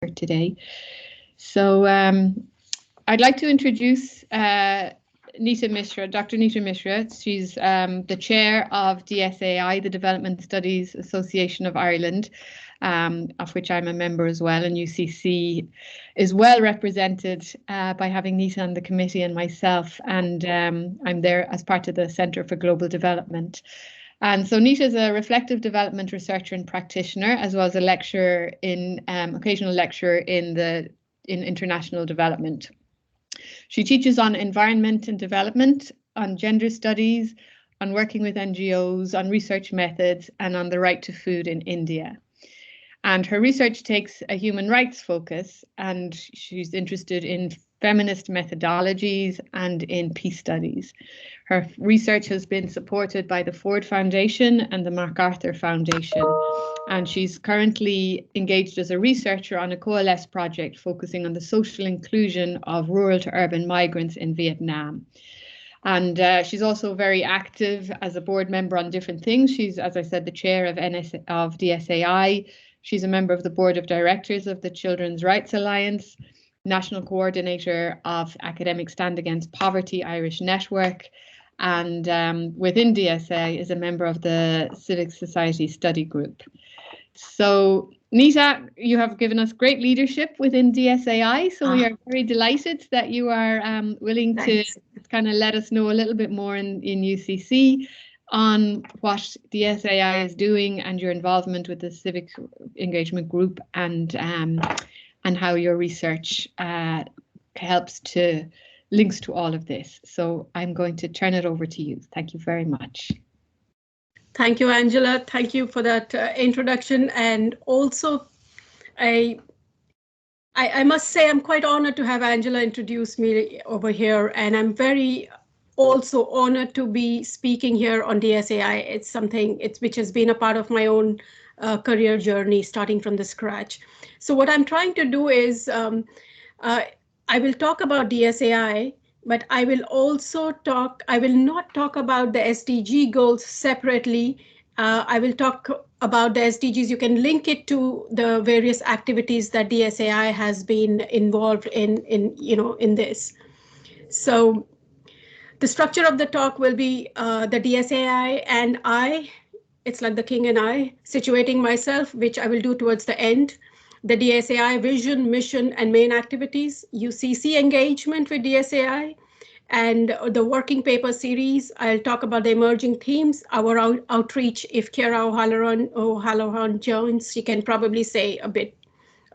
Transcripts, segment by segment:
today. So I'd like to introduce Nita Mishra, Dr. Nita Mishra. She's the chair of DSAI, the Development Studies Association of Ireland, of which I'm a member as well. And UCC is well represented by having Nita on the committee and myself. And I'm there as part of the Centre for Global Development. And so Nita is a reflective development researcher and practitioner, as well as a lecturer in occasional lecturer in international development. She teaches on environment and development, on gender studies, on working with NGOs, on research methods, and on the right to food in India. And her research takes a human rights focus, and she's interested in feminist methodologies and in peace studies. Her research has been supported by the Ford Foundation and the MacArthur Foundation, and she's currently engaged as a researcher on a Coalesce project focusing on the social inclusion of rural to urban migrants in Vietnam. And she's also very active as a board member on different things. She's, as I said, the chair of DSAI. She's a member of the board of directors of the Children's Rights Alliance, national coordinator of Academic Stand Against Poverty Irish Network, and within DSA is a member of the Civic Society Study Group. So Nita, you have given us great leadership within DSAI, so we are very delighted that you are willing to kind of let us know a little bit more in UCC on what DSAI is doing and your involvement with the Civic Engagement Group, and how your research links to all of this. So I'm going to turn it over to you. Thank you very much. Thank you, Angela. Thank you for that introduction. And also, I must say I'm quite honored to have Angela introduce me over here, and I'm very also honored to be speaking here on DSAI. It's something which has been a part of my own career journey, starting from the scratch. So what I'm trying to do is I will talk about DSAI, but I will not talk about the SDG goals separately. I will talk about the SDGs. You can link it to the various activities that DSAI has been involved in this. So the structure of the talk will be the DSAI and I. It's like the king and I, situating myself, which I will do towards the end. The DSAI vision, mission, and main activities, UCC engagement with DSAI, and the working paper series. I'll talk about the emerging themes, our outreach. If Kiara O'Halloran joins, she can probably say a bit,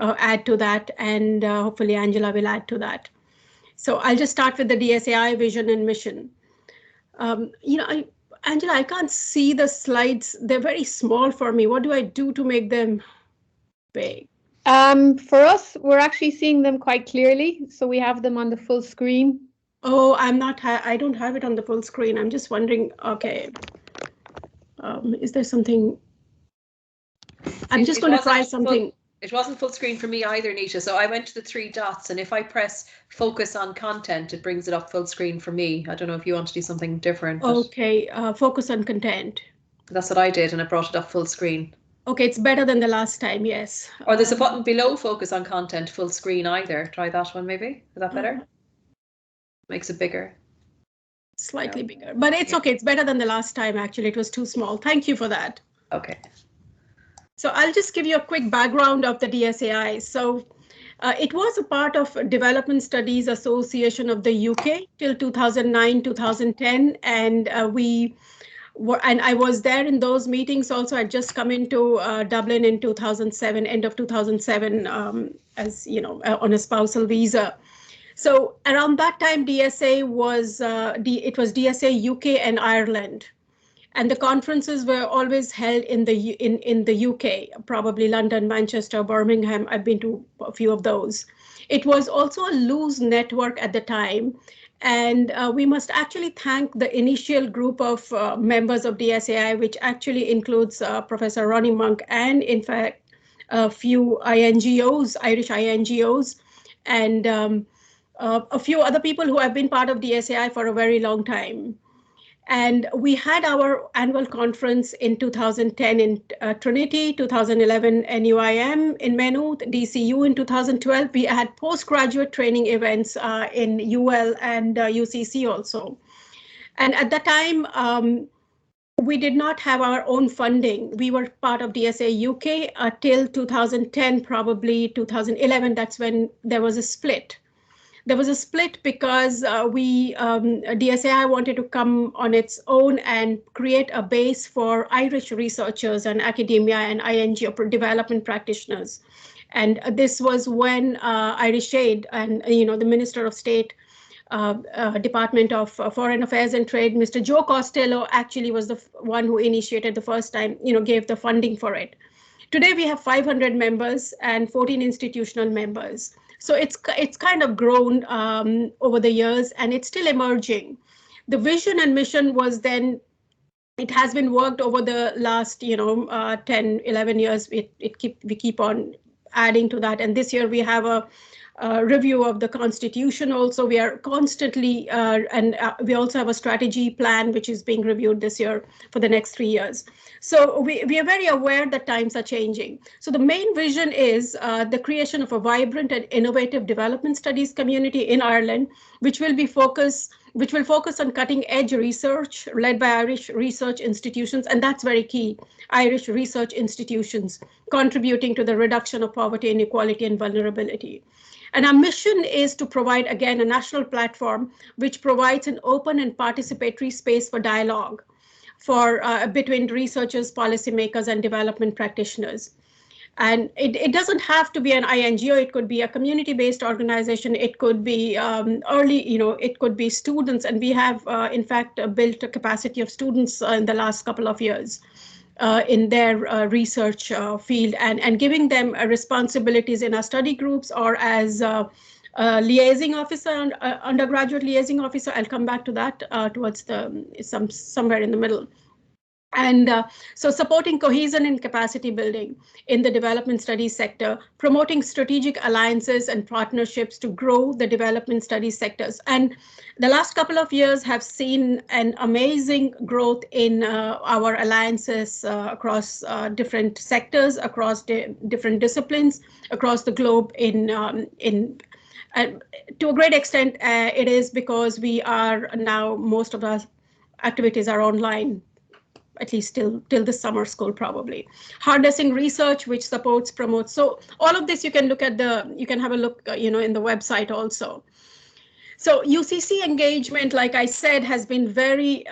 add to that, and hopefully Angela will add to that. So I'll just start with the DSAI vision and mission. Angela, I can't see the slides. They're very small for me. What do I do to make them big? For us, we're actually seeing them quite clearly. So we have them on the full screen. Oh, I don't have it on the full screen. I'm just wondering, okay. Is there something? I'm just going to try something. It wasn't full screen for me either, Nita. So I went to the three dots, and if I press focus on content, it brings it up full screen for me. I don't know if you want to do something different. Okay, focus on content. That's what I did, and it brought it up full screen. Okay, it's better than the last time, yes. Or there's a button below focus on content, full screen either. Try that one maybe. Is that better? Makes it bigger. Slightly bigger, but it's okay. It's better than the last time, actually. It was too small. Thank you for that. Okay. So I'll just give you a quick background of the DSAI. So it was a part of Development Studies Association of the UK till 2009, 2010. And I was there in those meetings also. I'd just come into Dublin in 2007, end of 2007, as you know, on a spousal visa. So around that time, DSA was, it was DSA UK and Ireland. And the conferences were always held in the UK, probably London, Manchester, Birmingham. I've been to a few of those. It was also a loose network at the time. And we must actually thank the initial group of members of DSAI, which actually includes Professor Ronnie Monk and, in fact, a few INGOs, Irish INGOs, and a few other people who have been part of DSAI for a very long time. And we had our annual conference in 2010 in Trinity, 2011 NUIM in Maynooth, DCU in 2012. We had postgraduate training events in UL and UCC also. And at the time, we did not have our own funding. We were part of DSAI UK till 2010, probably 2011. That's when there was a split. There was a split because DSAI wanted to come on its own and create a base for Irish researchers and academia and ING or development practitioners. And this was when Irish Aid and the Minister of State, Department of Foreign Affairs and Trade, Mr. Joe Costello, actually was the one who initiated the first time, gave the funding for it. Today we have 500 members and 14 institutional members. So it's kind of grown over the years, and it's still emerging. The vision and mission was then, it has been worked over the last 10, 11 years. We keep on adding to that, and this year we have a review of the Constitution. Also, we are constantly, we also have a strategy plan which is being reviewed this year for the next 3 years. So we are very aware that times are changing. So the main vision is the creation of a vibrant and innovative development studies community in Ireland, which will focus on cutting edge research led by Irish research institutions, and that's very key. Irish research institutions contributing to the reduction of poverty, inequality, and vulnerability. And our mission is to provide, again, a national platform which provides an open and participatory space for dialogue between researchers, policymakers, and development practitioners. And it doesn't have to be an INGO, it could be a community-based organization, it could be it could be students, and we have, in fact, built a capacity of students in the last couple of years in their research field, and giving them responsibilities in our study groups or as liaising officer, undergraduate liaising officer. I'll come back to that towards somewhere in the middle. And so supporting cohesion and capacity building in the development studies sector, promoting strategic alliances and partnerships to grow the development studies sectors. And the last couple of years have seen an amazing growth in our alliances across different sectors, across different disciplines, across the globe to a great extent, it is because we are now, most of our activities are online, at least till the summer school probably. Harnessing research which supports, promotes. So all of this you can look at you can have a look, in the website also. So UCC engagement, like I said, has been very,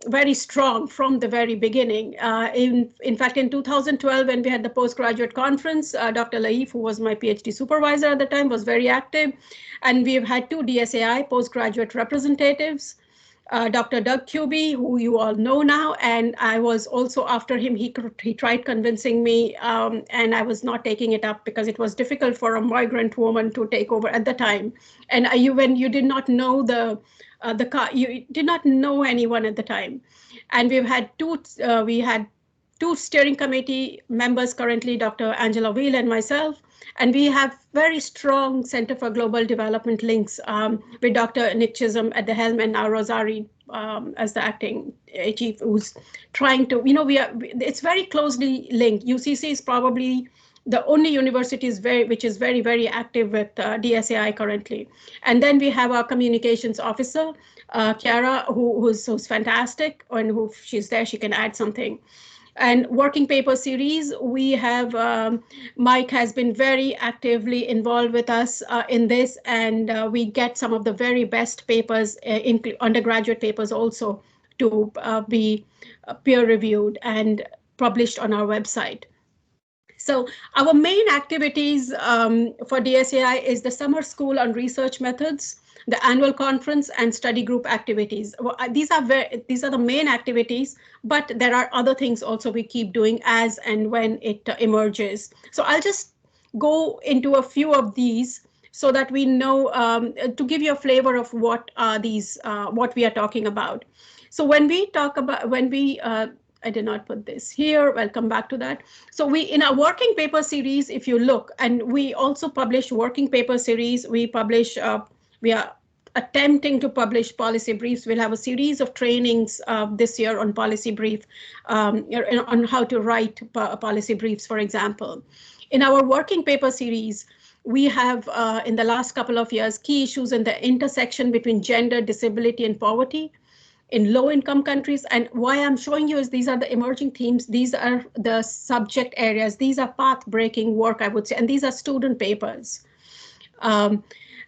very strong from the very beginning. In fact, in 2012, when we had the postgraduate conference, Dr. Laif, who was my PhD supervisor at the time, was very active. And we've had 2 DSAI postgraduate representatives. Dr. Doug Kuby, who you all know now, and I was also after him. He tried convincing me, and I was not taking it up because it was difficult for a migrant woman to take over at the time. And when you did not know you did not know anyone at the time. And we had 2 steering committee members currently, Dr. Angela Wheel and myself. And we have very strong Center for Global Development links with Dr. Nick Chisholm at the helm, and now Rosari as the acting chief, who's trying to, it's very closely linked. UCC is probably the only university which is very, very active with DSAI currently. And then we have our communications officer, Chiara, who's fantastic, and she's there, she can add something. And working paper series, we have, Mike has been very actively involved with us in this, and we get some of the very best papers, undergraduate papers also, to be peer reviewed and published on our website. So our main activities for DSAI is the summer school on research methods, the annual conference, and study group activities. Well, these are the main activities, but there are other things also we keep doing as and when it emerges. So I'll just go into a few of these so that we know, to give you a flavor of what are these, what we are talking about. So when we talk about, I did not put this here, I'll come back to that. So in our working paper series, if you look, and we also publish working paper series, we publish, attempting to publish policy briefs. We'll have a series of trainings this year on policy brief, on how to write policy briefs, for example. In our working paper series, we have, in the last couple of years, key issues in the intersection between gender, disability, and poverty in low-income countries. And why I'm showing you is these are the emerging themes. These are the subject areas. These are path-breaking work, I would say, and these are student papers.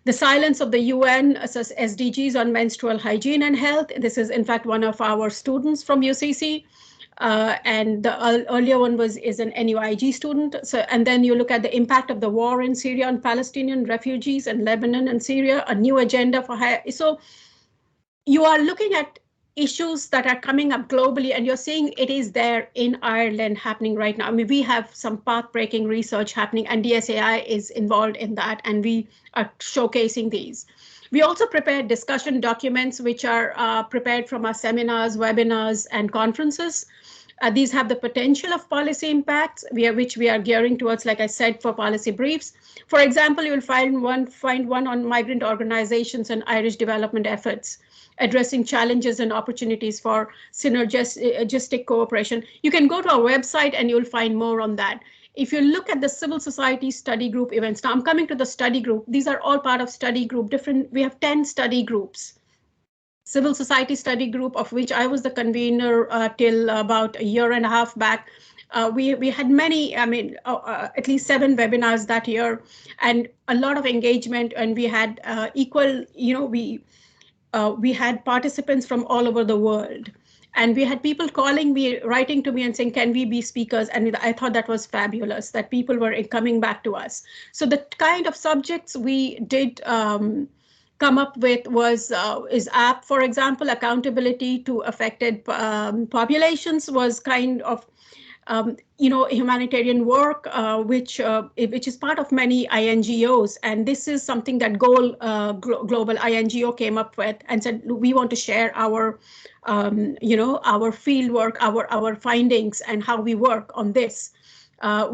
The silence of the UN SDGs on menstrual hygiene and health. This is, in fact, one of our students from UCC. And the earlier one is an NUIG student. So, and then you look at the impact of the war in Syria on Palestinian refugees and Lebanon and Syria, a new agenda for higher. So you are looking at issues that are coming up globally, and you're seeing it is there in Ireland happening right now. I mean, we have some path-breaking research happening, and DSAI is involved in that, and we are showcasing these. We also prepared discussion documents, which are prepared from our seminars, webinars, and conferences. These have the potential of policy impacts, which we are gearing towards, like I said, for policy briefs. For example, you will find one on migrant organizations and Irish development efforts, addressing challenges and opportunities for synergistic cooperation. You can go to our website and you'll find more on that. If you look at the civil society study group events, now I'm coming to the study group. These are all part of study group, we have 10 study groups. Civil society study group, of which I was the convener till about a year and a half back. We had many, at least 7 webinars that year, and a lot of engagement, and we had equal, we had participants from all over the world. And we had people calling me, writing to me and saying, can we be speakers? And I thought that was fabulous, that people were coming back to us. So the kind of subjects we did come up with is app, for example, accountability to affected populations was kind of, humanitarian work, which is part of many INGOs. And this is something that Global INGO came up with and said, we want to share our, our field work, our findings and how we work on this. On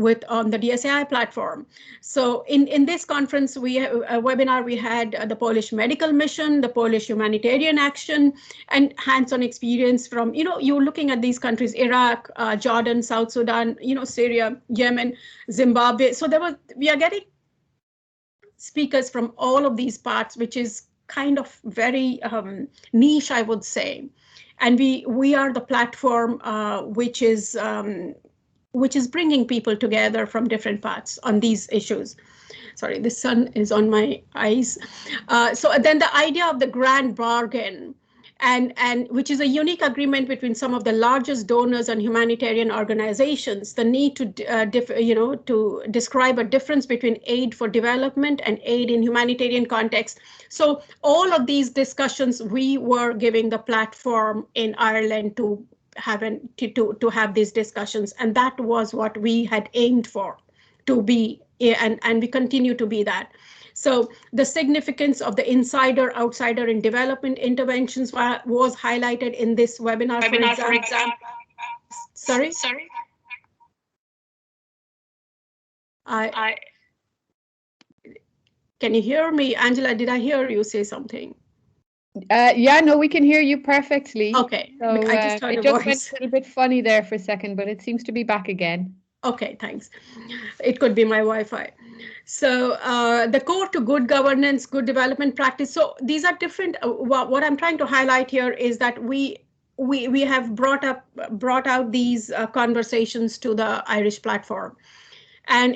the DSAI platform. So in this conference, webinar, we had the Polish Medical Mission, the Polish Humanitarian Action, and hands-on experience from, you're looking at these countries, Iraq, Jordan, South Sudan, Syria, Yemen, Zimbabwe. So we are getting speakers from all of these parts, which is kind of very niche, I would say. And we are the platform which is bringing people together from different parts on these issues. Sorry, the sun is on my eyes. So then the idea of the grand bargain, and which is a unique agreement between some of the largest donors and humanitarian organizations, the need to to describe a difference between aid for development and aid in humanitarian context. So all of these discussions, we were giving the platform in Ireland to have these discussions, and that was what we had aimed for to be, and we continue to be that. So the significance of the insider-outsider in development interventions was highlighted in this webinar, for example. Sorry? Can you hear me? Angela, did I hear you say something? Yeah, no, we can hear you perfectly. Okay, so I just heard it just went a little bit funny there for a second, but it seems to be back again. Okay, thanks. It could be my Wi-Fi. So the core to good governance, good development practice. So these are different. What I'm trying to highlight here is that we have brought out these conversations to the Irish platform, and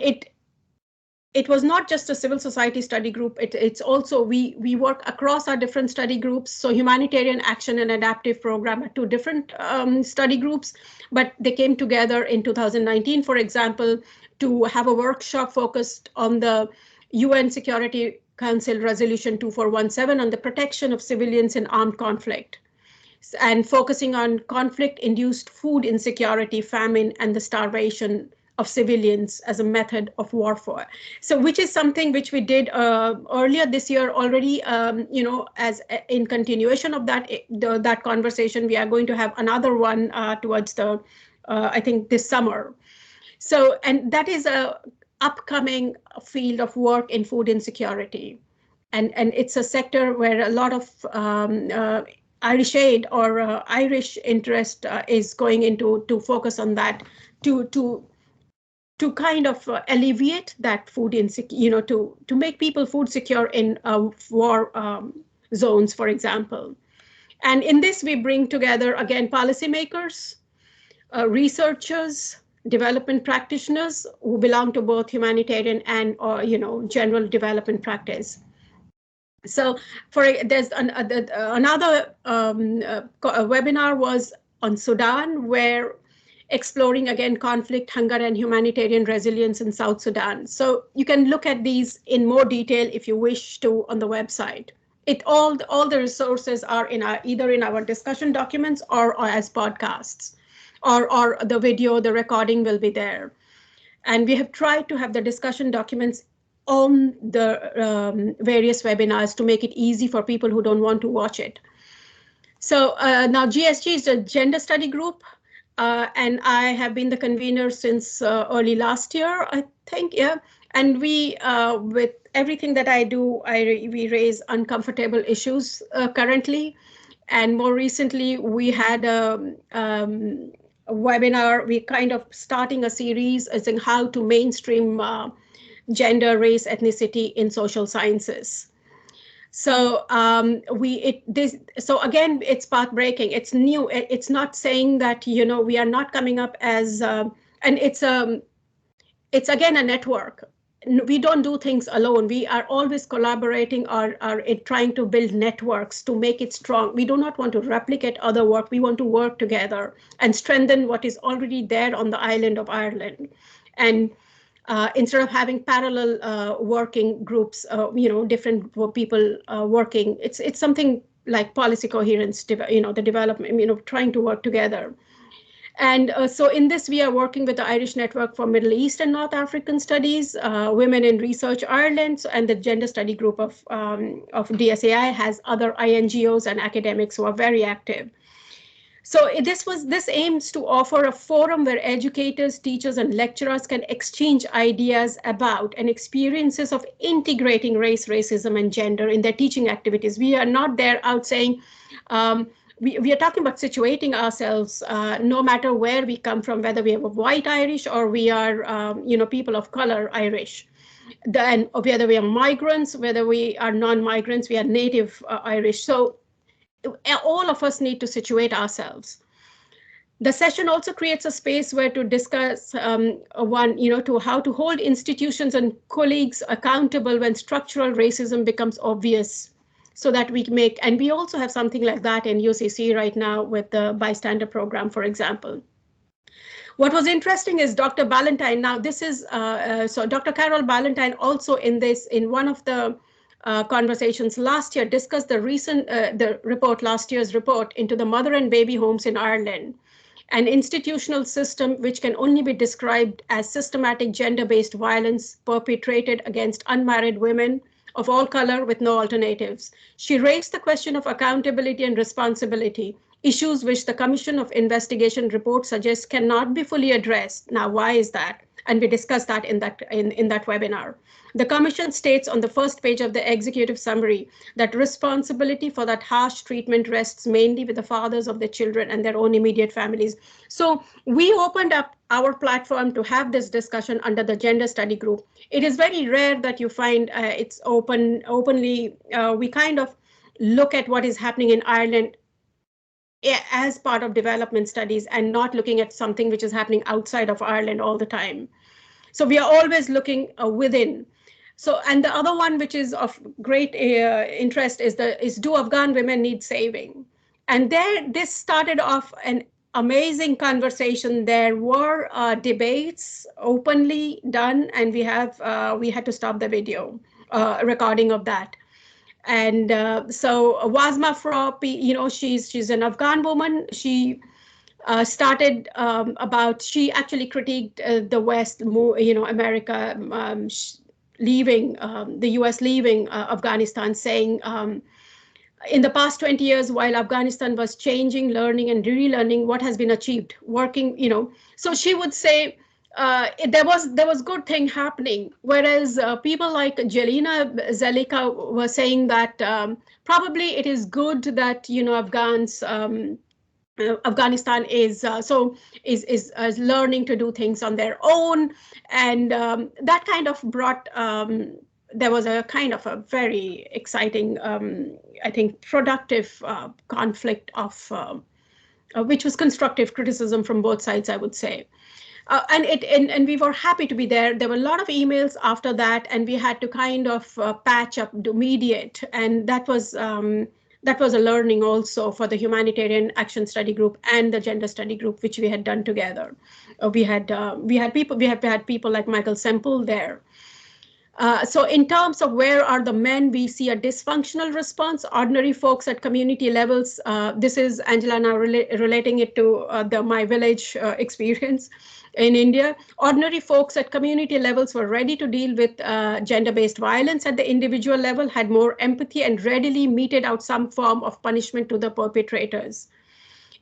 it was not just a civil society study group. It's also we work across our different study groups. So humanitarian action and adaptive program are 2 different study groups, but they came together in 2019, for example, to have a workshop focused on the UN Security Council Resolution 2417 on the protection of civilians in armed conflict, and focusing on conflict-induced food insecurity, famine, and the starvation of civilians as a method of warfare. So which is something which we did earlier this year already, as in continuation of that conversation. We are going to have another one towards the, I think this summer. So, and that is a upcoming field of work in food insecurity. and it's a sector where a lot of Irish aid or Irish interest is going into to focus on that to kind of alleviate that food insecurity, to make people food secure in war zones, for example. And in this, we bring together, again, policymakers, researchers, development practitioners who belong to both humanitarian and, general development practice. So there's another webinar was on Sudan, where exploring, again, conflict, hunger, and humanitarian resilience in South Sudan. So you can look at these in more detail if you wish to on the website. All the resources are either in our discussion documents or as podcasts, or the video, the recording will be there. And we have tried to have the discussion documents on the various webinars to make it easy for people who don't want to watch it. So now GSG is a gender study group, and I have been the convener since early last year, I think, yeah. And we, with everything that I do, we raise uncomfortable issues currently. And more recently, we had a webinar, we kind of starting a series as in how to mainstream gender, race, ethnicity in social sciences. So so again, it's path breaking. It's new. It's not saying that we are not coming up as and it's again a network. We don't do things alone. We are always collaborating or trying to build networks to make it strong. We do not want to replicate other work. We want to work together and strengthen what is already there on the island of Ireland. And instead of having parallel working groups, different people working, it's something like policy coherence, the development, trying to work together. And so in this, we are working with the Irish Network for Middle East and North African Studies, Women in Research Ireland, and the Gender Study Group of DSAI has other INGOs and academics who are very active. So this aims to offer a forum where educators, teachers, and lecturers can exchange ideas about and experiences of integrating race, racism, and gender in their teaching activities. We are not there out saying, we are talking about situating ourselves, no matter where we come from, whether we are white Irish or we are, people of color Irish. Then whether we are migrants, whether we are non-migrants, we are native Irish. So all of us need to situate ourselves. The session also creates a space where to discuss to how to hold institutions and colleagues accountable when structural racism becomes obvious, so that we make, and we also have something like that in UCC right now with the bystander program, for example. What was interesting is Dr. Ballantyne, now this is, so Dr. Carol Ballantyne also in one of the conversations last year discussed last year's report into the mother and baby homes in Ireland, an institutional system which can only be described as systematic gender-based violence perpetrated against unmarried women of all color with no alternatives. She raised the question of accountability and responsibility, issues which the Commission of Investigation report suggests cannot be fully addressed. Now, why is that? And we discussed that in that webinar. The Commission states on the first page of the executive summary that responsibility for that harsh treatment rests mainly with the fathers of the children and their own immediate families. So we opened up our platform to have this discussion under the gender study group. It is very rare that you find it's openly, we kind of look at what is happening in Ireland as part of development studies and not looking at something which is happening outside of Ireland all the time. So we are always looking within. So, and the other one which is of great interest is do Afghan women need saving? And this started off an amazing conversation. There were debates openly done, and we had to stop the video recording of that. And so Wasma Frop, she's an Afghan woman. She started she actually critiqued the West, America leaving, the US leaving Afghanistan, saying in the past 20 years, while Afghanistan was changing, learning and relearning, what has been achieved, working, So she would say, there was good thing happening, whereas people like Jelena Zelika were saying that probably it is good that Afghanistan is is learning to do things on their own, and that kind of brought. There was a kind of a very exciting, I think, productive conflict of which was constructive criticism from both sides, I would say. And we were happy to be there. There were a lot of emails after that, and we had to kind of patch up, to mediate, and that was a learning also for the Humanitarian Action Study Group and the Gender Study Group, which we had done together. We had people like Michael Semple there. So in terms of where are the men, we see a dysfunctional response. Ordinary folks at community levels. This is Angela now relating it to my village experience in India. Ordinary folks at community levels were ready to deal with gender-based violence at the individual level, had more empathy, and readily meted out some form of punishment to the perpetrators.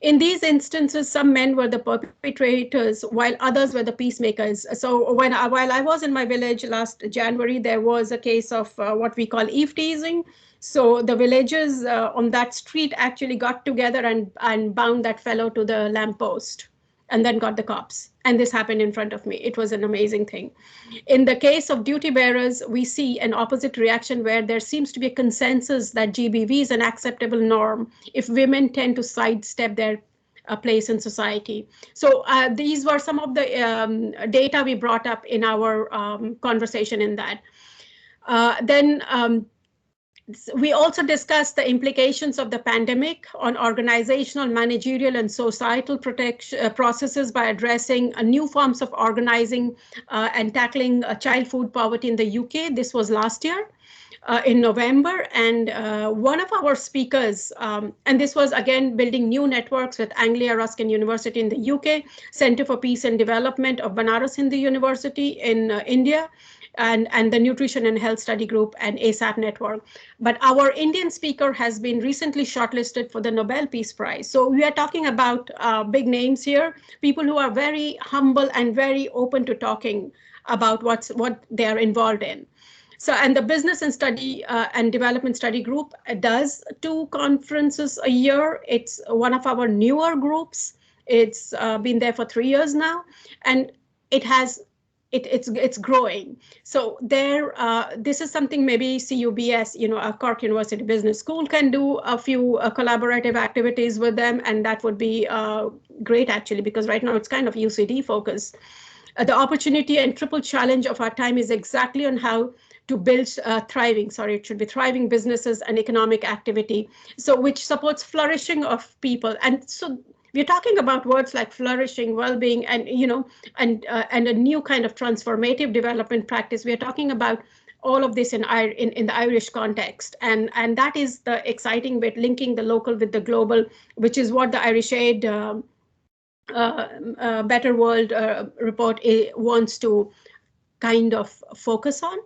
In these instances, some men were the perpetrators while others were the peacemakers. So while I was in my village last January, there was a case of what we call eve teasing. So the villagers on that street actually got together and bound that fellow to the lamppost and then got the cops. And this happened in front of me. It was an amazing thing. In the case of duty bearers, we see an opposite reaction where there seems to be a consensus that GBV is an acceptable norm if women tend to sidestep their place in society. So these were some of the data we brought up in our conversation in that. Then we also discussed the implications of the pandemic on organizational, managerial, and societal processes by addressing new forms of organizing and tackling child food poverty in the UK. This was last year in November. And one of our speakers, and this was again building new networks with Anglia Ruskin University in the UK, Center for Peace and Development of Banaras Hindu University in India, and the Nutrition and Health Study Group and ASAP Network. But our Indian speaker has been recently shortlisted for the Nobel Peace Prize. So we are talking about big names here, people who are very humble and very open to talking about what they are involved in. So, and the Business and Study and Development Study Group does 2 conferences a year. It's one of our newer groups. It's been there for 3 years now, and it's growing. So there, this is something maybe CUBS, Cork University Business School can do a few collaborative activities with them, and that would be great actually, because right now it's kind of UCD focused. The opportunity and triple challenge of our time is exactly on how to build thriving businesses and economic activity, so which supports flourishing of people. And so we're talking about words like flourishing, well-being, and and a new kind of transformative development practice. We are talking about all of this in the Irish context, and that is the exciting bit, linking the local with the global, which is what the Irish Aid Better World report wants to kind of focus on.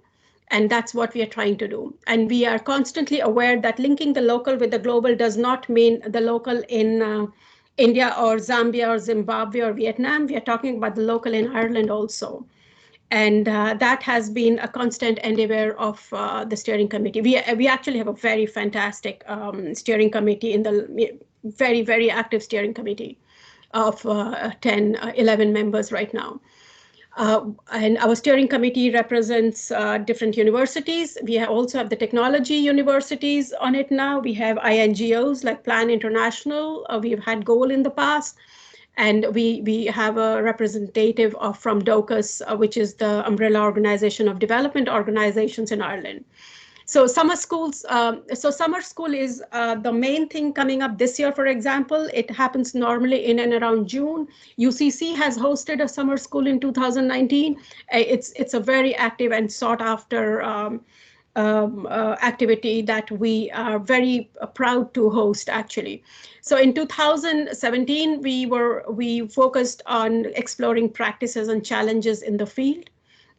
And that's what we are trying to do. And we are constantly aware that linking the local with the global does not mean the local in India or Zambia or Zimbabwe or Vietnam. We are talking about the local in Ireland also. And that has been a constant endeavor of the steering committee. We actually have a very fantastic steering committee, in the very, very active steering committee of 11 members right now. And our steering committee represents different universities. We also have the technology universities on it now. We have INGOs like Plan International. We've had GOAL in the past. And we have a representative from DOCUS, which is the umbrella organization of development organizations in Ireland. So summer schools, summer school is the main thing coming up this year, for example. It happens normally in and around June. UCC has hosted a summer school in 2019. It's a very active and sought after activity that we are very proud to host, actually. So in 2017, we focused on exploring practices and challenges in the field.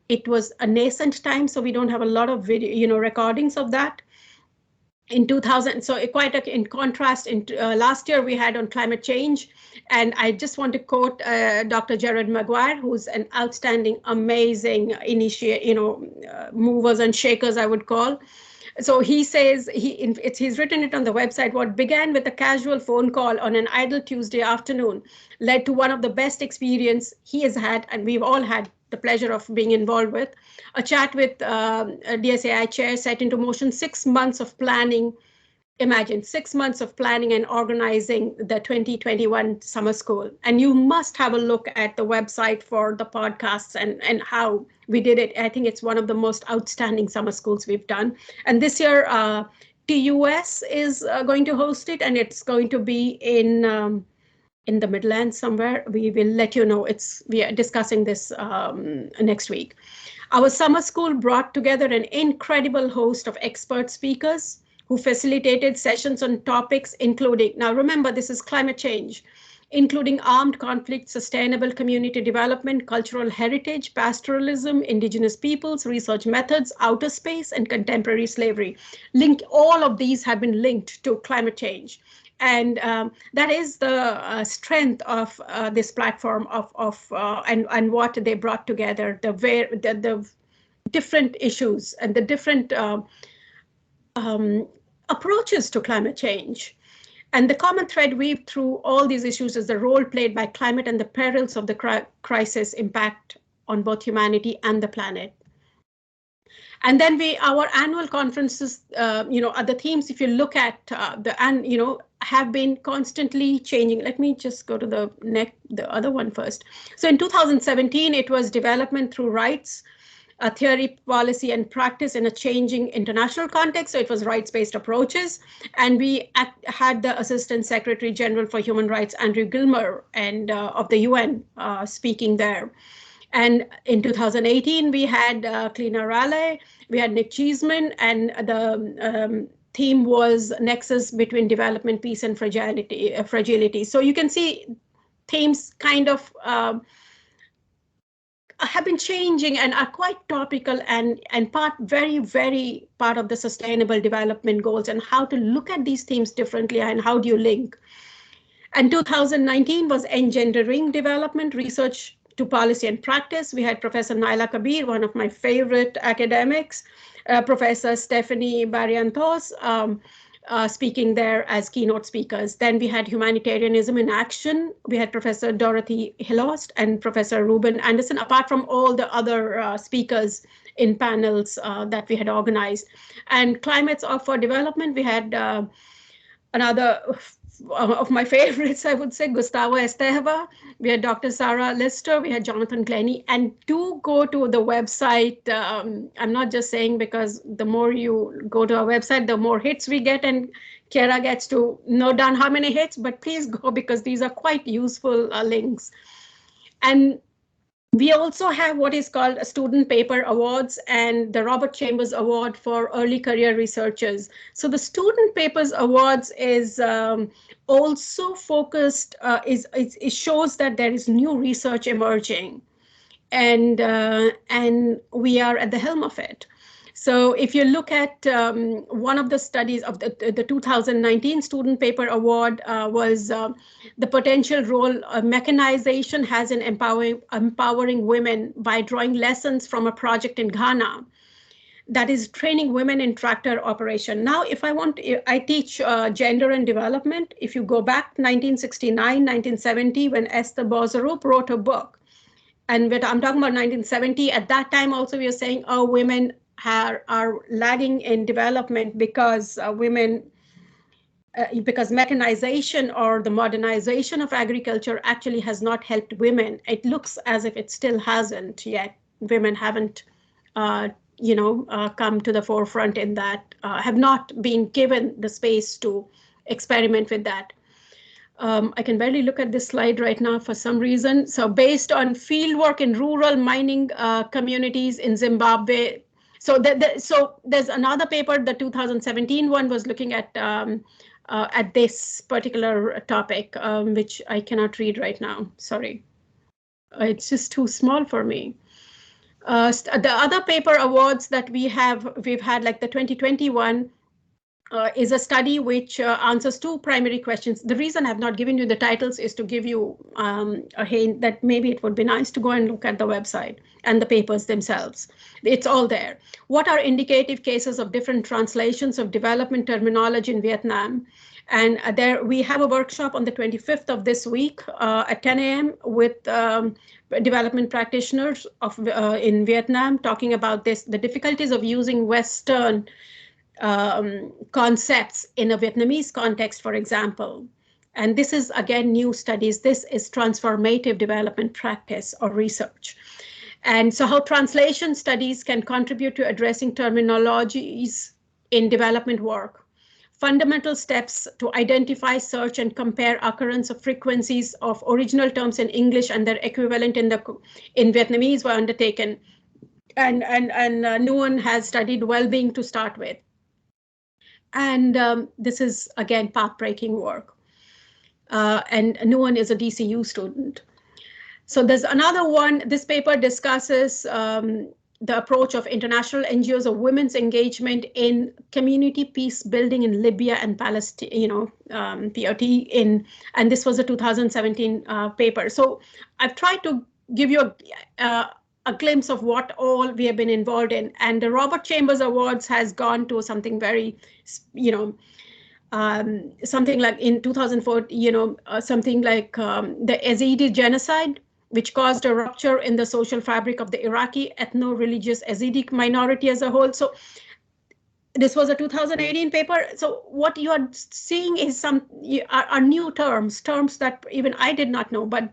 It was a nascent time, so we don't have a lot of video, recordings of that. in 2000, so in contrast, in last year we had on climate change, and I just want to quote Dr. Jared Maguire, who's an outstanding, amazing movers and shakers, I would call. So he says, he's written it on the website, what began with a casual phone call on an idle Tuesday afternoon led to one of the best experience he has had, and we've all had the pleasure of being involved with. A chat with a DSAI chair set into motion 6 months of planning. Imagine 6 months of planning and organizing the 2021 summer school. And you must have a look at the website for the podcasts and how we did it. I think it's one of the most outstanding summer schools we've done. And this year, TUS is going to host it, and it's going to be in the Midlands somewhere. We will let you know. We are discussing this next week. Our summer school brought together an incredible host of expert speakers who facilitated sessions on topics including, now remember, this is climate change, including armed conflict, sustainable community development, cultural heritage, pastoralism, indigenous peoples, research methods, outer space, and contemporary slavery. All of these have been linked to climate change. And that is the strength of this platform and what they brought together, the different issues and the different approaches to climate change. And the common thread weaved through all these issues is the role played by climate and the perils of the crisis impact on both humanity and the planet. And then our annual conferences, are the themes, if you look at have been constantly changing. Let me just go to the other one first. So in 2017, it was development through rights, theory, policy, and practice in a changing international context. So it was rights-based approaches. And we had the Assistant Secretary General for Human Rights, Andrew Gilmer, and of the UN speaking there. And in 2018, we had Clina Raleigh, we had Nick Cheeseman, and the theme was Nexus between Development, Peace, and Fragility. So you can see themes kind of have been changing and are quite topical and very, very part of the sustainable development goals and how to look at these themes differently and how do you link. And 2019 was Engendering Development, Research to Policy and Practice. We had Professor Naila Kabir, one of my favorite academics, Professor Stephanie Barrientos, speaking there as keynote speakers. Then we had Humanitarianism in Action. We had Professor Dorothy Hillost and Professor Ruben Anderson, apart from all the other speakers in panels that we had organized. And Climates for Development, we had another of my favorites, I would say, Gustavo Esteva. We had Dr. Sarah Lister, we had Jonathan Glennie, and do go to the website. I'm not just saying because the more you go to our website, the more hits we get, and Kiara gets to note down how many hits, but please go because these are quite useful links. And we also have what is called a Student Paper Awards and the Robert Chambers Award for Early Career Researchers. So the Student Papers Awards is also focused, it shows that there is new research emerging, and we are at the helm of it. So if you look at one of the studies of the 2019 Student Paper Award was the potential role mechanization has in empowering women by drawing lessons from a project in Ghana that is training women in tractor operation. Now, I teach gender and development. If you go back 1969, 1970, when Esther Bozarup wrote a book, and when I'm talking about 1970, at that time also we were saying, oh, women are lagging in development because because mechanization or the modernization of agriculture actually has not helped women. It looks as if it still hasn't yet. Women haven't, come to the forefront in that, have not been given the space to experiment with that. I can barely look at this slide right now for some reason. So based on fieldwork in rural mining communities in Zimbabwe. So there's another paper, the 2017 one was looking at this particular topic, which I cannot read right now. Sorry, it's just too small for me. The other paper awards that we've had, like the 2021 is a study which answers two primary questions. The reason I've not given you the titles is to give you a hint that maybe it would be nice to go and look at the website and the papers themselves. It's all there. What are indicative cases of different translations of development terminology in Vietnam? And there we have a workshop on the 25th of this week at 10 a.m. with development practitioners in Vietnam talking about this, the difficulties of using Western concepts in a Vietnamese context, for example. And this is, again, new studies. This is transformative development practice or research. And so how translation studies can contribute to addressing terminologies in development work. Fundamental steps to identify, search, and compare occurrence of frequencies of original terms in English and their equivalent in Vietnamese were undertaken. And Nguyen has studied well-being to start with. And this is, again, path-breaking work. And Nguyen is a DCU student. So there's another one. This paper discusses the approach of international NGOs of women's engagement in community peace building in Libya and Palestine, PRT and this was a 2017 paper. So I've tried to give you a glimpse of what all we have been involved in. And the Robert Chambers Awards has gone to something very, something like in 2004, something like the Yazidi genocide, which caused a rupture in the social fabric of the Iraqi ethno-religious Yazidi minority as a whole. So this was a 2018 paper. So what you are seeing is are new terms that even I did not know. But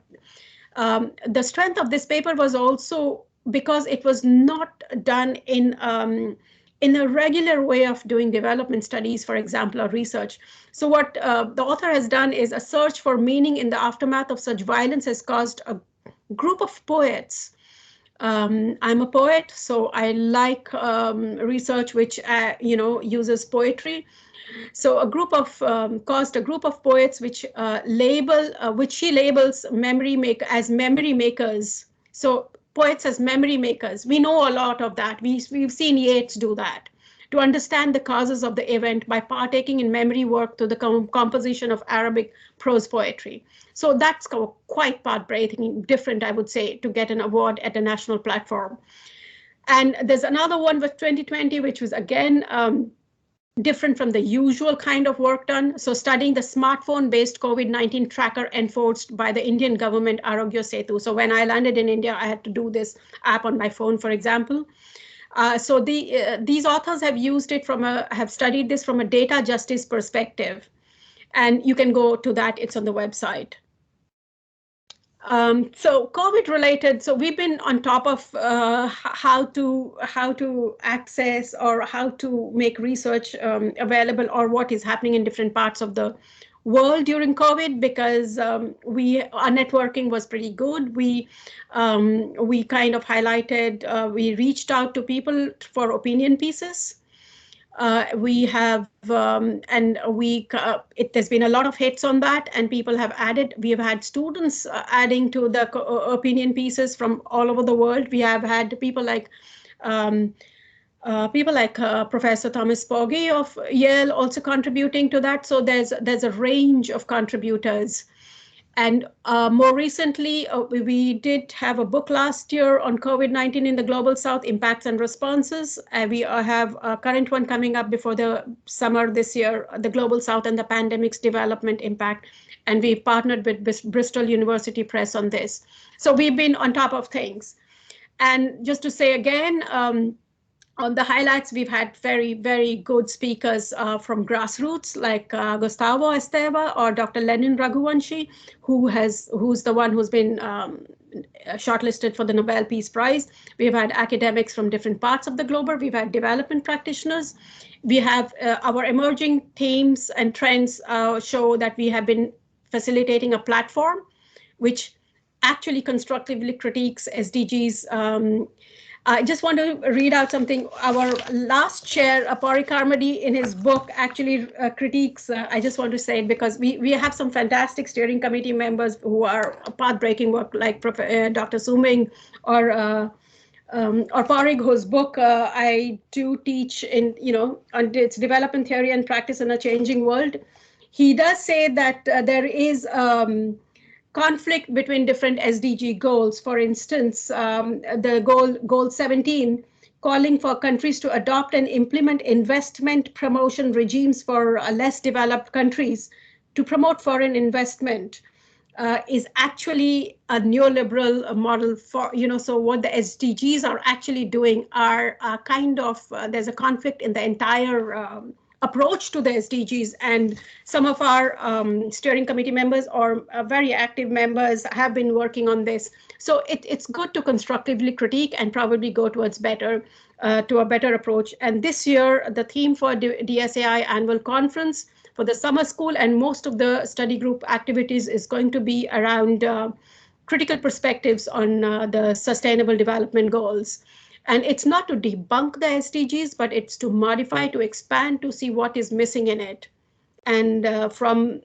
the strength of this paper was also because it was not done in a regular way of doing development studies, for example, or research. So what the author has done is a search for meaning in the aftermath of such violence has caused a group of poets. I'm a poet, so I like research which uses poetry. So a group of caused a group of poets which which she labels as memory makers. So poets as memory makers. We know a lot of that. We've seen Yeats do that. To understand the causes of the event by partaking in memory work through the composition of Arabic prose poetry. So that's quite path-breaking, different, I would say, to get an award at a national platform. And there's another one with 2020, which was again different from the usual kind of work done. So studying the smartphone-based COVID-19 tracker enforced by the Indian government, Arogya Setu. So when I landed in India, I had to do this app on my phone, for example. So these authors have used it have studied this from a data justice perspective, and you can go to that. It's on the website. So COVID related. So we've been on top of how to access or how to make research available, or what is happening in different parts of the world during COVID, because our networking was pretty good. We kind of highlighted, we reached out to people for opinion pieces. We have, there's been a lot of hits on that, and people have added. We have had students adding to the opinion pieces from all over the world. We have had people like Professor Thomas Pogge of Yale also contributing to that. So there's a range of contributors. And more recently, we did have a book last year on COVID-19 in the Global South, Impacts and Responses. We have a current one coming up before the summer this year, the Global South and the Pandemic's Development Impact. And we've partnered with Bristol University Press on this. So we've been on top of things. And just to say again, on the highlights, we've had very, very good speakers from grassroots, like Gustavo Esteva or Dr. Lenin Raghuvanshi, who's the one who's been shortlisted for the Nobel Peace Prize. We've had academics from different parts of the globe. We've had development practitioners. We have our emerging themes and trends show that we have been facilitating a platform which actually constructively critiques SDGs. I just want to read out something. Our last chair, Apari Karmadi, in his book actually critiques, I just want to say it because we have some fantastic steering committee members who are path-breaking work, like Dr. Suming or or Parigho's book, I do teach in, on its development theory and practice in a changing world. He does say that there is conflict between different SDG goals. For instance, the goal 17, calling for countries to adopt and implement investment promotion regimes for less developed countries to promote foreign investment. Is actually a neoliberal model for, so what the SDGs are actually doing are kind of, there's a conflict in the entire approach to the SDGs. And some of our steering committee members or very active members have been working on this. So it's good to constructively critique and probably go towards to a better approach. And this year, the theme for DSAI annual conference for the summer school and most of the study group activities is going to be around critical perspectives on the sustainable development goals. And it's not to debunk the SDGs, but it's to modify, to expand, to see what is missing in it. And from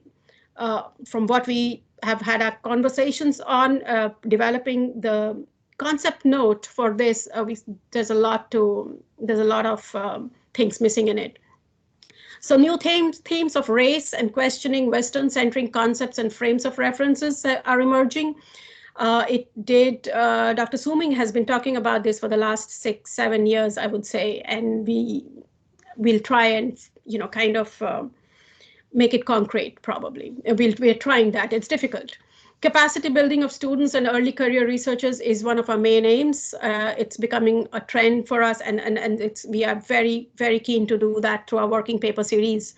what we have had our conversations on developing the concept note for this, there's a lot of things missing in it. So new themes of race and questioning Western-centric concepts and frames of references are emerging. Dr. Sooming has been talking about this for the last 6-7 years, I would say, and we'll try and, kind of make it concrete, probably. We're trying that. It's difficult. Capacity building of students and early career researchers is one of our main aims. It's becoming a trend for us, and we are very, very keen to do that through our working paper series,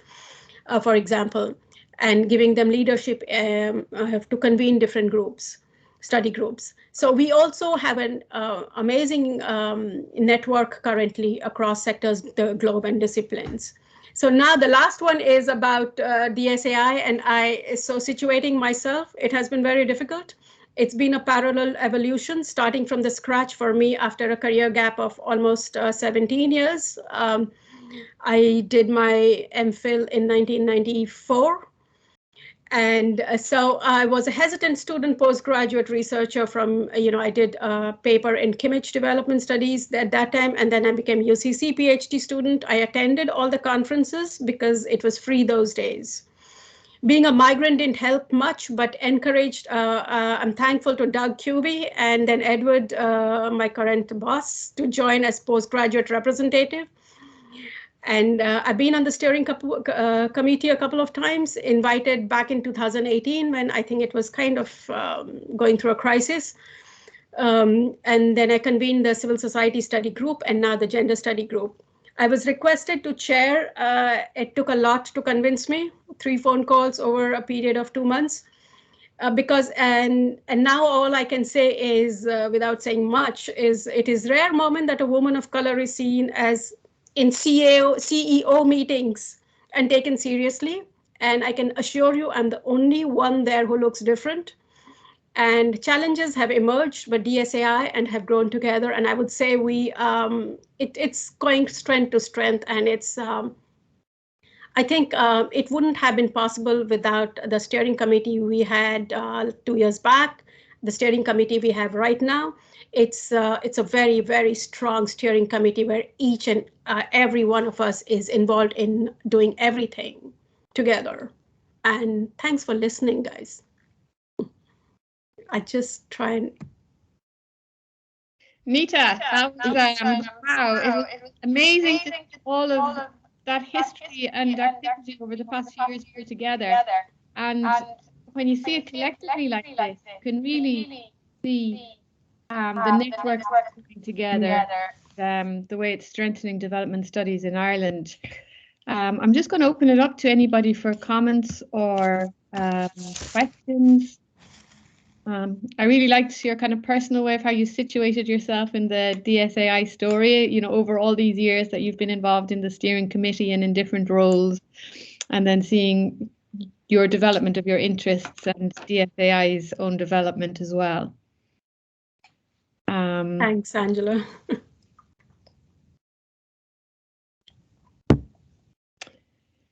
for example, and giving them leadership to convene different groups, study groups. So we also have an amazing network currently across sectors, the globe and disciplines. So now the last one is about DSAI, and situating myself, it has been very difficult. It's been a parallel evolution, starting from the scratch for me after a career gap of almost 17 years. I did my MPhil in 1994. And so I was a hesitant student, postgraduate researcher from, I did a paper in Kimmich development studies at that time, and then I became UCC PhD student. I attended all the conferences because it was free those days. Being a migrant didn't help much, but encouraged. I'm thankful to Doug Cubey and then Edward, my current boss, to join as postgraduate representative. And I've been on the steering committee a couple of times, invited back in 2018 when I think it was kind of going through a crisis. And then I convened the civil society study group and now the gender study group. I was requested to chair. It took a lot to convince me, 3 phone calls over a period of 2 months. And now all I can say is, without saying much, is it is rare moment that a woman of color is seen as in CEO meetings and taken seriously. And I can assure you, I'm the only one there who looks different. And challenges have emerged, but DSAI and have grown together. And I would say it's going strength to strength. And it's, I think it wouldn't have been possible without the steering committee we had 2 years back, the steering committee we have right now. It's a very, very strong steering committee where each and every one of us is involved in doing everything together. And thanks for listening, guys. I just try and. Nita, that was, wow, it was amazing to see all of that history and activity over the past few years here together. And when you see it collectively like this, you can really see the networks coming together, the way it's strengthening development studies in Ireland. I'm just going to open it up to anybody for comments or questions. I really liked your kind of personal way of how you situated yourself in the DSAI story, over all these years that you've been involved in the steering committee and in different roles, and then seeing your development of your interests and DSAI's own development as well. Thanks, Angela.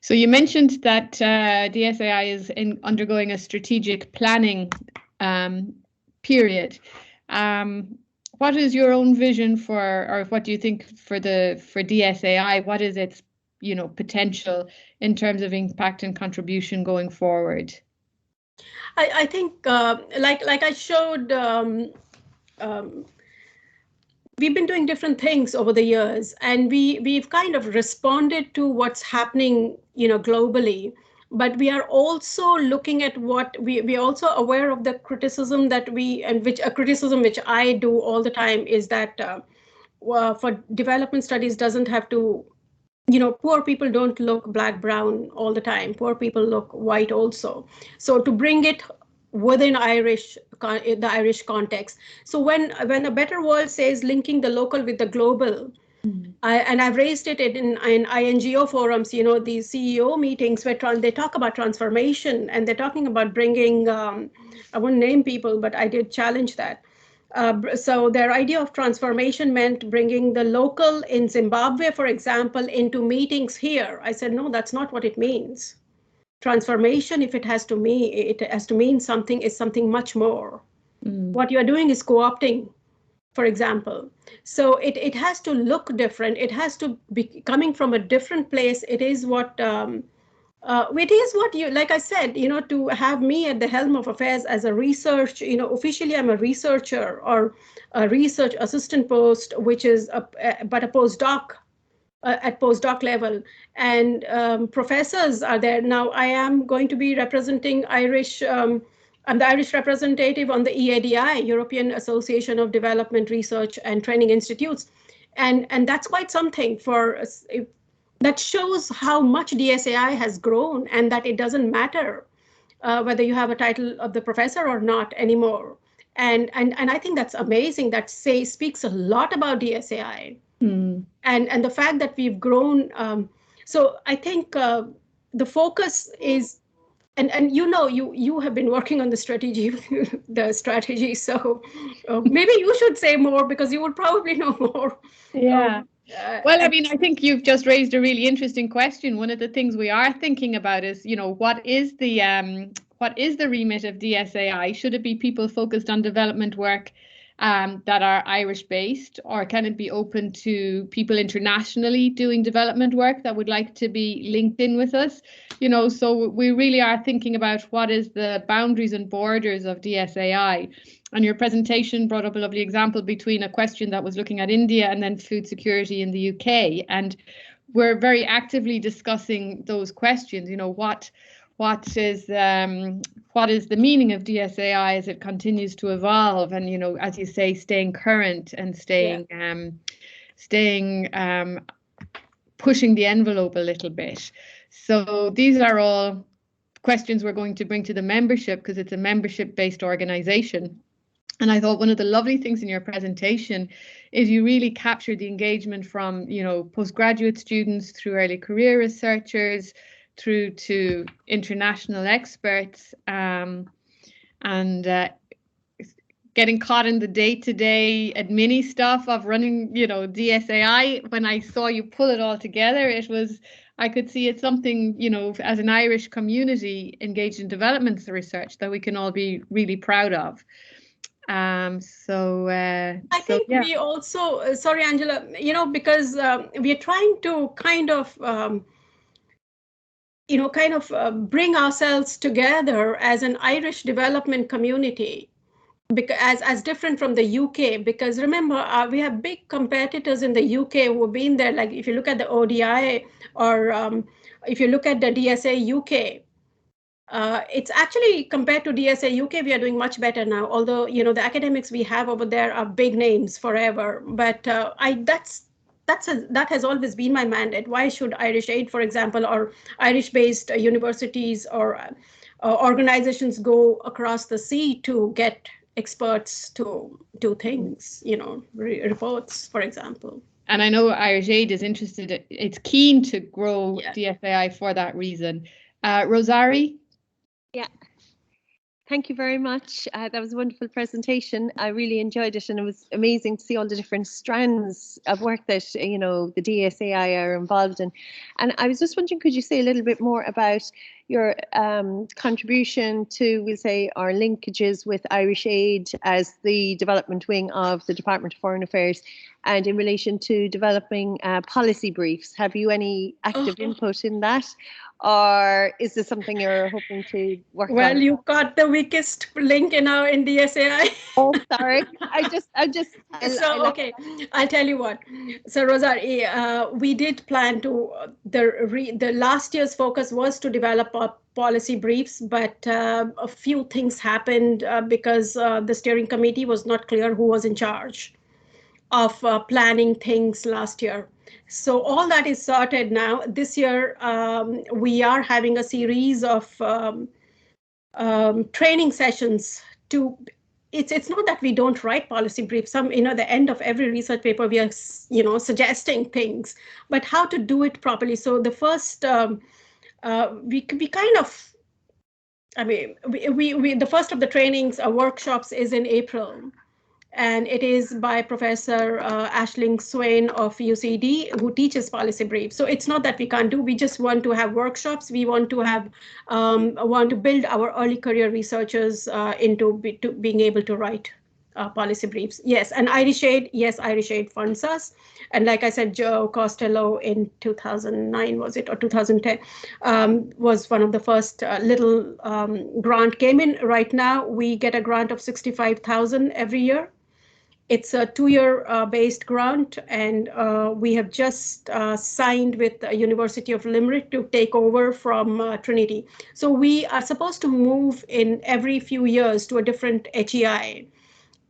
So you mentioned that DSAI is undergoing a strategic planning period. what is your own vision for, or what do you think for DSAI? What is its, potential in terms of impact and contribution going forward? I think, like I showed, we've been doing different things over the years, and we've kind of responded to what's happening, globally. But we are also looking at what we are also aware of the criticism that a criticism which I do all the time is that for development studies doesn't have to, poor people don't look black, brown all the time. Poor people look white also. So to bring it within the Irish context. So when A Better World says linking the local with the global, and I've raised it in INGO forums, these CEO meetings where they talk about transformation, and they're talking about bringing, I won't name people, but I did challenge that. So their idea of transformation meant bringing the local in Zimbabwe, for example, into meetings here. I said, no, that's not what it means. Transformation, if it has to mean something, is something much more. What you are doing is co-opting, for example. So it has to look different. It has to be coming from a different place. It is what you, like I said, to have me at the helm of affairs as a research, officially I'm a researcher or a research assistant post, which is but a postdoc at postdoc level, and professors are there. Now I am going to be representing Irish, I'm the Irish representative on the EADI, European Association of Development Research and Training Institutes. And that's quite something that shows how much DSAI has grown, and that it doesn't matter whether you have a title of the professor or not anymore. And I think that's amazing. That speaks a lot about DSAI. And the fact that we've grown. So I think the focus is, and you have been working on the strategy. So maybe you should say more, because you would probably know more. Yeah. Well, I mean, I think you've just raised a really interesting question. One of the things we are thinking about is, what is the remit of DSAI? Should it be people focused on development work that are Irish based, or can it be open to people internationally doing development work that would like to be linked in with us? So we really are thinking about what is the boundaries and borders of DSAI. And your presentation brought up a lovely example between a question that was looking at India and then food security in the UK. And we're very actively discussing those questions. What is the meaning of DSAI as it continues to evolve, and as you say, staying current and staying pushing the envelope a little bit. So these are all questions we're going to bring to the membership, because it's a membership-based organization. And I thought one of the lovely things in your presentation is you really captured the engagement from, postgraduate students through early career researchers, through to international experts, and getting caught in the day-to-day admin stuff of running, DSAI. When I saw you pull it all together, I could see it's something, as an Irish community engaged in development research, that we can all be really proud of. I think we also, sorry, Angela, because we are trying to kind of bring ourselves together as an Irish development community, because as different from the UK. Because remember, we have big competitors in the UK who have been there. Like if you look at the ODI, or if you look at the DSA UK, it's actually, compared to DSA UK, we are doing much better now. Although the academics we have over there are big names forever, but that has always been my mandate. Why should Irish Aid, for example, or Irish-based universities or organizations go across the sea to get experts to do things, reports, for example? And I know Irish Aid is interested, it's keen to grow DSAI for that reason. Rosari? Yeah. Thank you very much. That was a wonderful presentation. I really enjoyed it, and it was amazing to see all the different strands of work that the DSAI are involved in. And I was just wondering, could you say a little bit more about, your contribution to, we'll say, our linkages with Irish Aid as the development wing of the Department of Foreign Affairs, and in relation to developing policy briefs. Have you any active input in that? Or is this something you're hoping to work on? Well, you got the weakest link in DSAI. Oh, sorry. Okay, I'll tell you what. So Rosarie, we did plan to, the last year's focus was to develop policy briefs, but a few things happened because the steering committee was not clear who was in charge of planning things last year. So all that is sorted now. This year, we are having a series of training sessions to, it's not that we don't write policy briefs. Some, the end of every research paper, we are, suggesting things, but how to do it properly. So the first, we kind of, the first of the trainings, workshops is in April. And it is by Professor Aisling Swain of UCD, who teaches policy briefs. So it's not that we can't do, we just want to have workshops. We want to have, want to build our early career researchers into being able to write policy briefs. Yes, and Irish Aid funds us. And like I said, Joe Costello in 2009, was it, or 2010, was one of the first little grant came in. Right now, we get a grant of 65,000 every year. It's a 2-year based grant, and we have just signed with the University of Limerick to take over from Trinity. So we are supposed to move in every few years to a different HEI.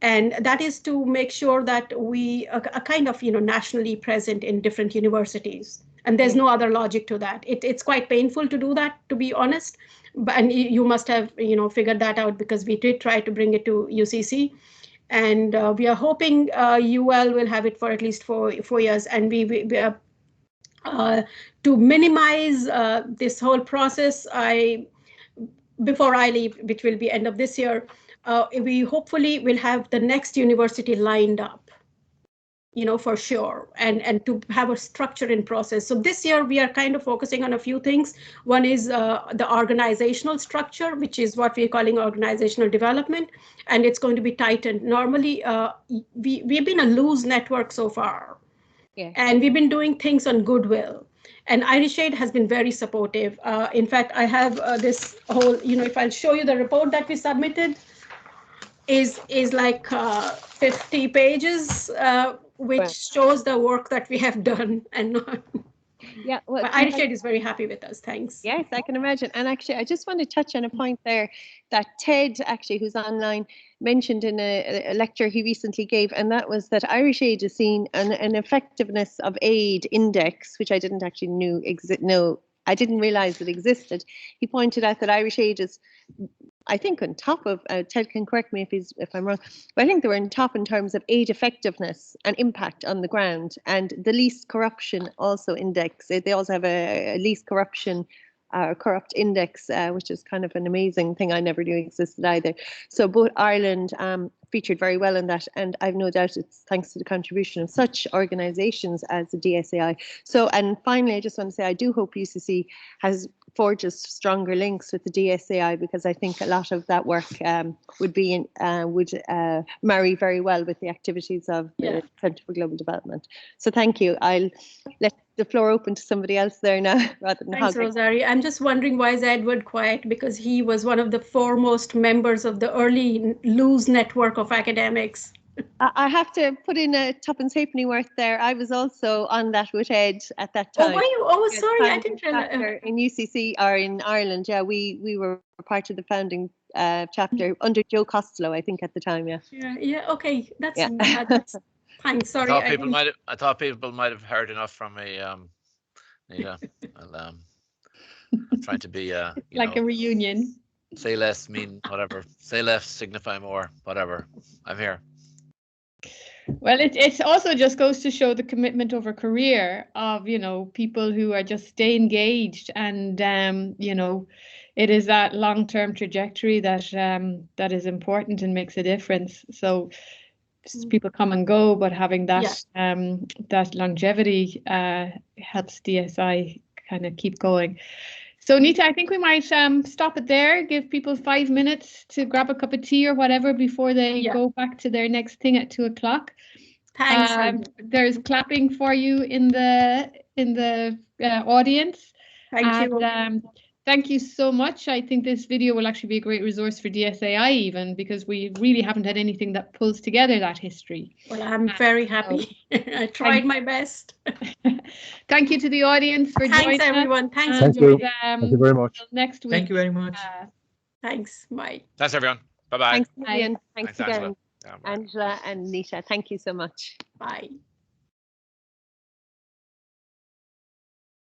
And that is to make sure that we are kind of, nationally present in different universities. And there's no other logic to that. It's quite painful to do that, to be honest. And you must have, figured that out, because we did try to bring it to UCC. And we are hoping UL will have it for at least 4 years. And to minimize this whole process, before I leave, which will be end of this year, we hopefully will have the next university lined up, for sure, and to have a structure in process. So this year we are kind of focusing on a few things. One is the organizational structure, which is what we're calling organizational development, and it's going to be tightened. Normally, we've been a loose network so far, and we've been doing things on goodwill. And Irish Aid has been very supportive. In fact, I have this whole, if I'll show you the report that we submitted, is like 50 pages, which shows the work that we have done. And yeah, well, Irish Aid is very happy with us. Thanks. Yes, I can imagine. And actually, I just want to touch on a point there that Ted, actually, who's online, mentioned in a lecture he recently gave, and that was that Irish Aid has seen an effectiveness of aid index, which I didn't actually know. I didn't realize it existed. He pointed out that Irish Aid is, I think, on top of, Ted can correct me if I'm wrong, but I think they were on top in terms of aid effectiveness and impact on the ground, and the least corruption also index. They also have a least corruption corrupt index, which is kind of an amazing thing I never knew existed either. So both Ireland featured very well in that, and I've no doubt it's thanks to the contribution of such organisations as the DSAI. So, and finally, I just want to say I do hope UCC forges stronger links with the DSAI, because I think a lot of that work would marry very well with the activities of the Centre for Global Development. So thank you. I'll let the floor open to somebody else there now, rather than Thanks, Rosarie. I'm just wondering, why is Edward quiet? Because he was one of the foremost members of the early loose network of academics. I have to put in a Tuppence Halfpenny worth there. I was also on that with Ed at that time. Oh, were you? Oh, sorry, I didn't realize. In UCC or in Ireland, yeah, we were part of the founding chapter under Joe Costello, I think, at the time, yeah. Yeah, okay, that's thanks. Sorry, I thought people might have heard enough from me, Nita. I'm trying to be like a reunion. Say less, mean whatever. Say less, signify more, whatever. I'm here. Well, it also just goes to show the commitment over career of, people who are just stay engaged, and, it is that long-term trajectory that is important and makes a difference. So people come and go, but having that that longevity helps DSI kind of keep going. So Nita, I think we might stop it there, give people 5 minutes to grab a cup of tea or whatever before they go back to their next thing at 2 o'clock. Thanks. There's clapping for you in the audience. Thank you. Thank you so much. I think this video will actually be a great resource for DSAI even, because we really haven't had anything that pulls together that history. Well, I'm very happy. I tried my best. Thank you to the audience for joining us. Thanks, everyone. Thanks. Thank you. Thank you very much. Next week. Thank you very much. Thanks. Bye. Thanks, everyone. Bye-bye. Thanks, Vivian. Thanks again, Angela. Yeah, bye. Angela and Nita. Thank you so much. Bye.